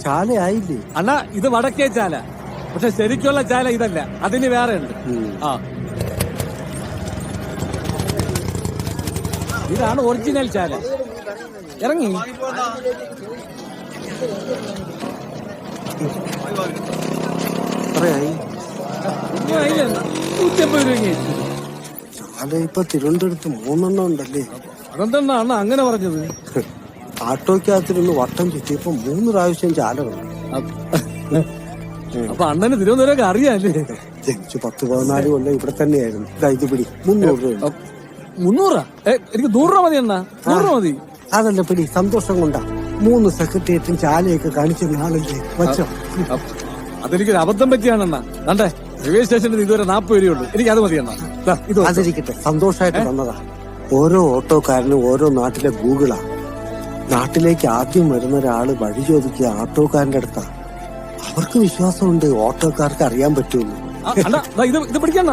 ചാലയായില്ലേ അണ്ണാ ഇത് വടക്കേ ചാല, പക്ഷെ ശരിക്കുള്ള ചാല ഇതല്ല, അതിന് വേറെ ഉണ്ട്. ആ ഇതാണ് ഒറിജിനൽ ചാല. ഇറങ്ങി എത്രയായി? 150 രൂപ. ചാല ഇപ്പൊ തിരുവനന്തപുരത്ത് 3 ഉണ്ടല്ലേ? അതെന്താ അണ്ണ അങ്ങനെ പറഞ്ഞത്? ആട്ടോക്കകത്തിരുന്ന് വട്ടം ചുറ്റിയപ്പോ 3 പ്രാവശ്യം ചാല വന്നു. അപ്പൊ അണ്ണന് തിരുവനന്തപുരം അറിയാല്ലേ? ജനിച്ചു 10-14 കൊല്ലം ഇവിടെ തന്നെയായിരുന്നു. ഇത് പിടി 300 രൂപ. 300? എനിക്ക് 100 രൂപ മതി അണ്ണാ, 100 രൂപ മതി. അതല്ല പിടി, സന്തോഷം കൊണ്ടാ. 3 സെക്രട്ടേറിയറ്റും ചാലയൊക്കെ കാണിച്ച നാളല്ലേ വച്ചോ. അതെനിക്കൊരു അബദ്ധം പറ്റിയാണെണ്ണ. കണ്ടേ റെയിൽവേ സ്റ്റേഷനിൽ ഇതുവരെ 40 രൂപയുള്ളൂ, എനിക്ക് അത് മതി അണ്ണാ. ഇത് അതിരിക്കട്ടെ, സന്തോഷമായിട്ട് വന്നതാ. ഓരോ ഓട്ടോക്കാരനും ഓരോ നാട്ടിലെ ഗൂഗിളാ. നാട്ടിലേക്ക് ആദ്യം വരുന്ന ഒരാള് വഴി ചോദിക്കുക ആട്ടോക്കാരന്റെ അടുത്താ. അവർക്ക് വിശ്വാസമുണ്ട് ഓട്ടോക്കാർക്ക് അറിയാൻ പറ്റുമെന്ന്. ഇത് പിടിക്കണ്ണ.